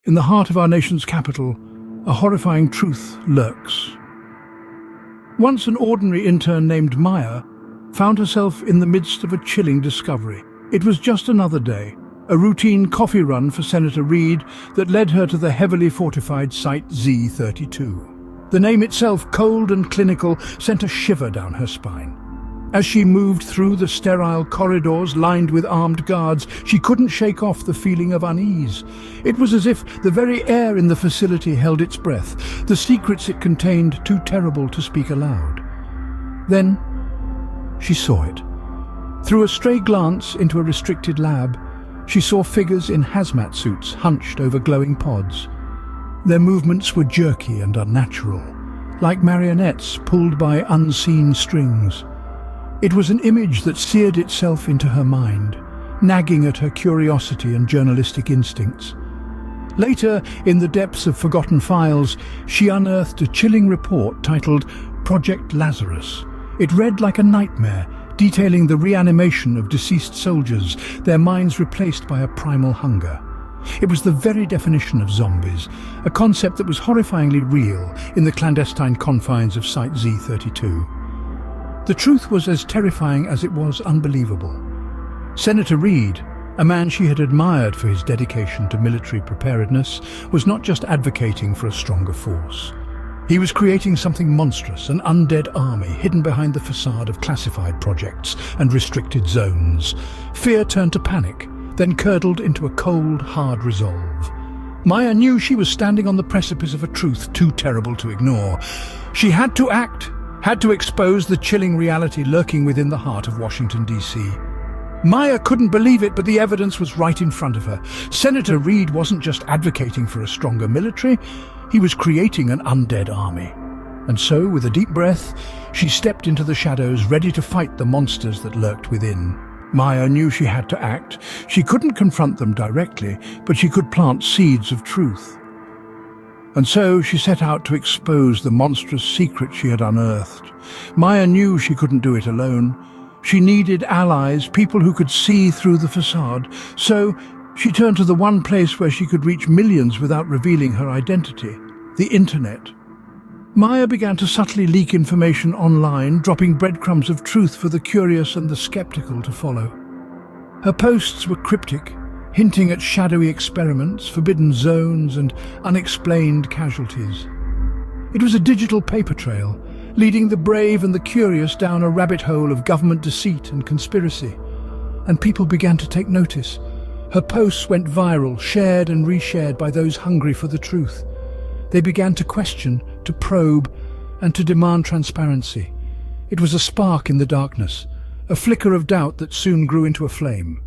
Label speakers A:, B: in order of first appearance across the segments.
A: In the heart of our nation's capital, a horrifying truth lurks. Once an ordinary intern named Maya found herself in the midst of a chilling discovery. It was just another day, a routine coffee run for Senator Reid that led her to the heavily fortified Site Z32. The name itself, cold and clinical, sent a shiver down her spine. As she moved through the sterile corridors lined with armed guards, she couldn't shake off the feeling of unease. It was as if the very air in the facility held its breath, the secrets it contained too terrible to speak aloud. Then she saw it. Through a stray glance into a restricted lab, she saw figures in hazmat suits hunched over glowing pods. Their movements were jerky and unnatural, like marionettes pulled by unseen strings. It was an image that seared itself into her mind, nagging at her curiosity and journalistic instincts. Later, in the depths of forgotten files, she unearthed a chilling report titled Project Lazarus. It read like a nightmare, detailing the reanimation of deceased soldiers, their minds replaced by a primal hunger. It was the very definition of zombies, a concept that was horrifyingly real in the clandestine confines of Site Z32. The truth was as terrifying as it was unbelievable. Senator Reid, a man she had admired for his dedication to military preparedness, was not just advocating for a stronger force. He was creating something monstrous, an undead army hidden behind the facade of classified projects and restricted zones. Fear turned to panic, then curdled into a cold, hard resolve. Maya knew she was standing on the precipice of a truth too terrible to ignore. She had to act, had to expose the chilling reality lurking within the heart of Washington, D.C. Maya couldn't believe it, but the evidence was right in front of her. Senator Reid wasn't just advocating for a stronger military, he was creating an undead army. And so, with a deep breath, she stepped into the shadows, ready to fight the monsters that lurked within. Maya knew she had to act. She couldn't confront them directly, but she could plant seeds of truth. And so she set out to expose the monstrous secret she had unearthed. Maya knew she couldn't do it alone. She needed allies, people who could see through the facade. So she turned to the one place where she could reach millions without revealing her identity, the internet. Maya began to subtly leak information online, dropping breadcrumbs of truth for the curious and the skeptical to follow. Her posts were cryptic, hinting at shadowy experiments, forbidden zones, and unexplained casualties. It was a digital paper trail, leading the brave and the curious down a rabbit hole of government deceit and conspiracy. And people began to take notice. Her posts went viral, shared and reshared by those hungry for the truth. They began to question, to probe, and to demand transparency. It was a spark in the darkness, a flicker of doubt that soon grew into a flame.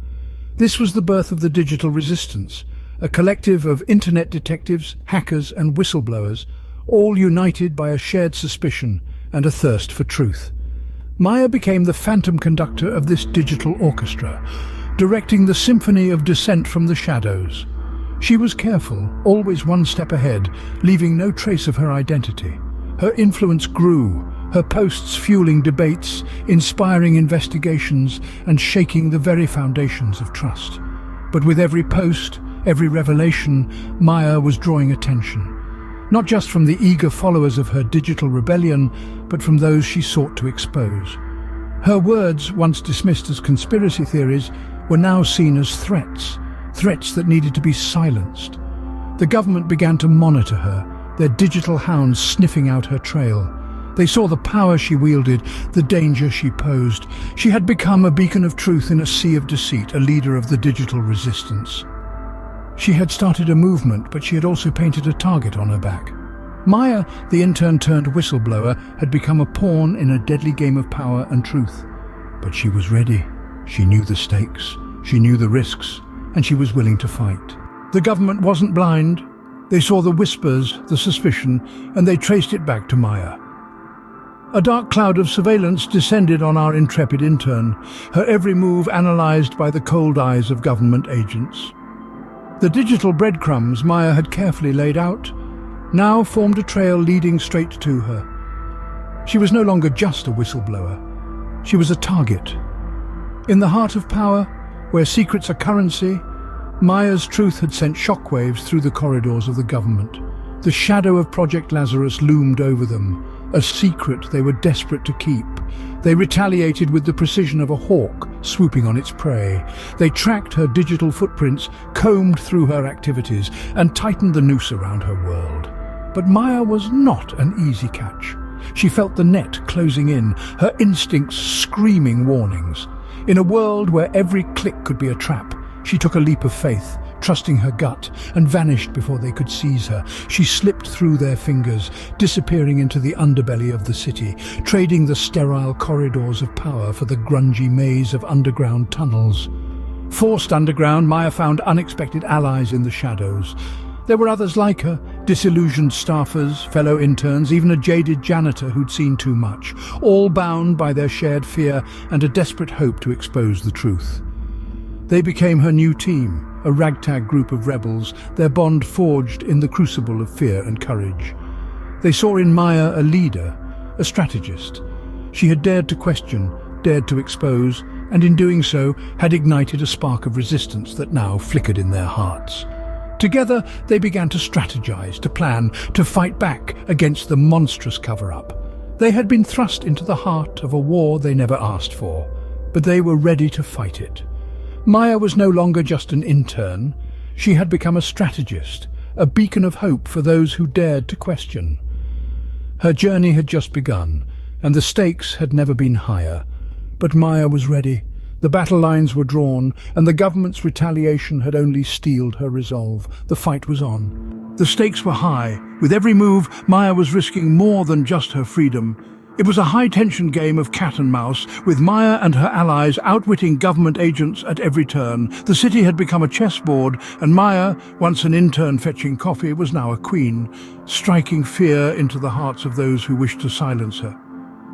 A: This was the birth of the digital resistance, a collective of internet detectives, hackers and whistleblowers, all united by a shared suspicion and a thirst for truth. Maya became the phantom conductor of this digital orchestra, directing the symphony of dissent from the shadows. She was careful, always one step ahead, leaving no trace of her identity. Her influence grew, her posts fueling debates, inspiring investigations, and shaking the very foundations of trust. But with every post, every revelation, Maya was drawing attention. Not just from the eager followers of her digital rebellion, but from those she sought to expose. Her words, once dismissed as conspiracy theories, were now seen as threats that needed to be silenced. The government began to monitor her, their digital hounds sniffing out her trail. They saw the power she wielded, the danger she posed. She had become a beacon of truth in a sea of deceit, a leader of the digital resistance. She had started a movement, but she had also painted a target on her back. Maya, the intern-turned-whistleblower, had become a pawn in a deadly game of power and truth. But she was ready. She knew the stakes, she knew the risks, and she was willing to fight. The government wasn't blind. They saw the whispers, the suspicion, and they traced it back to Maya. A dark cloud of surveillance descended on our intrepid intern, her every move analyzed by the cold eyes of government agents. The digital breadcrumbs Maya had carefully laid out now formed a trail leading straight to her. She was no longer just a whistleblower. She was a target. In the heart of power, where secrets are currency, Maya's truth had sent shockwaves through the corridors of the government. The shadow of Project Lazarus loomed over them, a secret they were desperate to keep. They retaliated with the precision of a hawk swooping on its prey. They tracked her digital footprints, combed through her activities, and tightened the noose around her world. But Maya was not an easy catch. She felt the net closing in, her instincts screaming warnings. In a world where every click could be a trap, she took a leap of faith, trusting her gut, and vanished before they could seize her. She slipped through their fingers, disappearing into the underbelly of the city, trading the sterile corridors of power for the grungy maze of underground tunnels. Forced underground, Maya found unexpected allies in the shadows. There were others like her, disillusioned staffers, fellow interns, even a jaded janitor who'd seen too much, all bound by their shared fear and a desperate hope to expose the truth. They became her new team, a ragtag group of rebels, their bond forged in the crucible of fear and courage. They saw in Maya a leader, a strategist. She had dared to question, dared to expose, and in doing so had ignited a spark of resistance that now flickered in their hearts. Together they began to strategize, to plan, to fight back against the monstrous cover-up. They had been thrust into the heart of a war they never asked for, but they were ready to fight it. Maya was no longer just an intern. She had become a strategist, a beacon of hope for those who dared to question. Her journey had just begun, and the stakes had never been higher. But Maya was ready. The battle lines were drawn, and the government's retaliation had only steeled her resolve. The fight was on. The stakes were high. With every move, Maya was risking more than just her freedom. It was a high-tension game of cat and mouse, with Maya and her allies outwitting government agents at every turn. The city had become a chessboard, and Maya, once an intern fetching coffee, was now a queen, striking fear into the hearts of those who wished to silence her.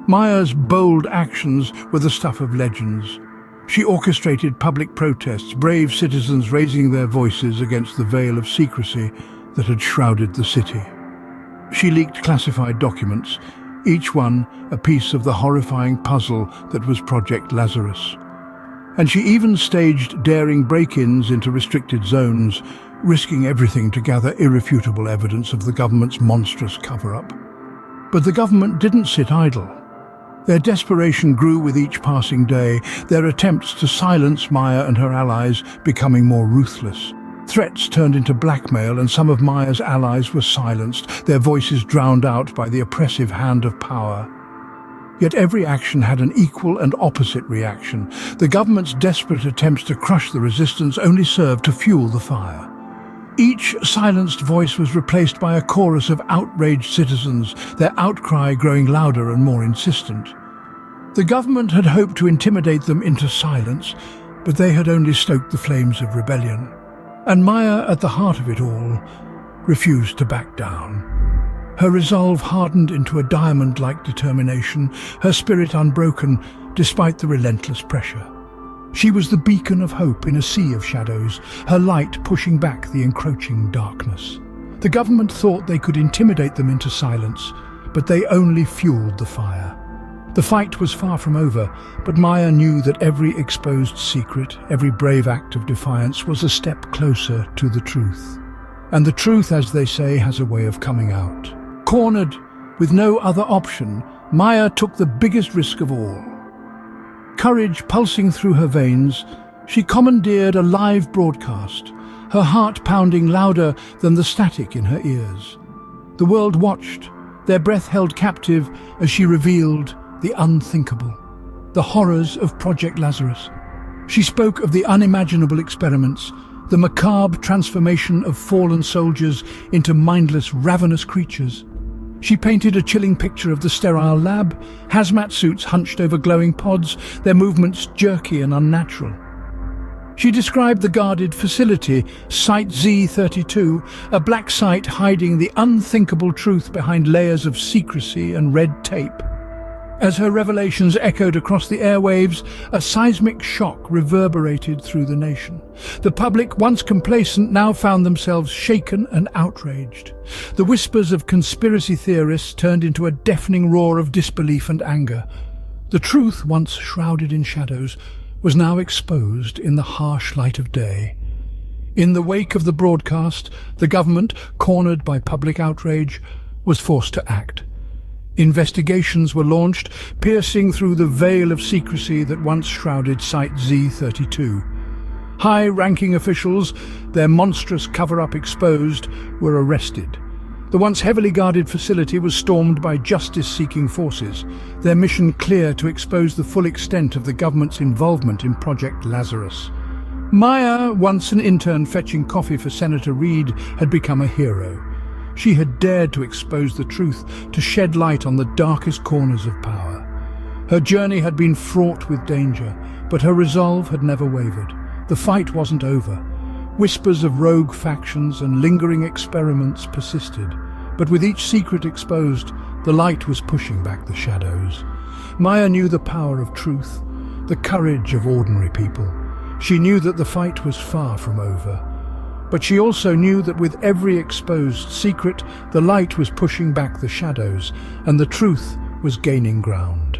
A: Maya's bold actions were the stuff of legends. She orchestrated public protests, brave citizens raising their voices against the veil of secrecy that had shrouded the city. She leaked classified documents, each one a piece of the horrifying puzzle that was Project Lazarus. And she even staged daring break-ins into restricted zones, risking everything to gather irrefutable evidence of the government's monstrous cover-up. But the government didn't sit idle. Their desperation grew with each passing day, their attempts to silence Maya and her allies becoming more ruthless. Threats turned into blackmail, and some of Maya's allies were silenced, their voices drowned out by the oppressive hand of power. Yet every action had an equal and opposite reaction. The government's desperate attempts to crush the resistance only served to fuel the fire. Each silenced voice was replaced by a chorus of outraged citizens, their outcry growing louder and more insistent. The government had hoped to intimidate them into silence, but they had only stoked the flames of rebellion. And Maya, at the heart of it all, refused to back down. Her resolve hardened into a diamond-like determination, her spirit unbroken despite the relentless pressure. She was the beacon of hope in a sea of shadows, her light pushing back the encroaching darkness. The government thought they could intimidate them into silence, but they only fueled the fire. The fight was far from over, but Maya knew that every exposed secret, every brave act of defiance was a step closer to the truth. And the truth, as they say, has a way of coming out. Cornered, with no other option, Maya took the biggest risk of all. Courage pulsing through her veins, she commandeered a live broadcast, her heart pounding louder than the static in her ears. The world watched, their breath held captive as she revealed the unthinkable, the horrors of Project Lazarus. She spoke of the unimaginable experiments, the macabre transformation of fallen soldiers into mindless, ravenous creatures. She painted a chilling picture of the sterile lab, hazmat suits hunched over glowing pods, their movements jerky and unnatural. She described the guarded facility, Site Z32, a black site hiding the unthinkable truth behind layers of secrecy and red tape. As her revelations echoed across the airwaves, a seismic shock reverberated through the nation. The public, once complacent, now found themselves shaken and outraged. The whispers of conspiracy theorists turned into a deafening roar of disbelief and anger. The truth, once shrouded in shadows, was now exposed in the harsh light of day. In the wake of the broadcast, the government, cornered by public outrage, was forced to act. Investigations were launched, piercing through the veil of secrecy that once shrouded Site Z32. High-ranking officials, their monstrous cover-up exposed, were arrested. The once heavily guarded facility was stormed by justice-seeking forces, their mission clear to expose the full extent of the government's involvement in Project Lazarus. Maya, once an intern fetching coffee for Senator Reid, had become a hero. She had dared to expose the truth, to shed light on the darkest corners of power. Her journey had been fraught with danger, but her resolve had never wavered. The fight wasn't over. Whispers of rogue factions and lingering experiments persisted, but with each secret exposed, the light was pushing back the shadows. Maya knew the power of truth, the courage of ordinary people. She knew that the fight was far from over. But she also knew that with every exposed secret, the light was pushing back the shadows, and the truth was gaining ground.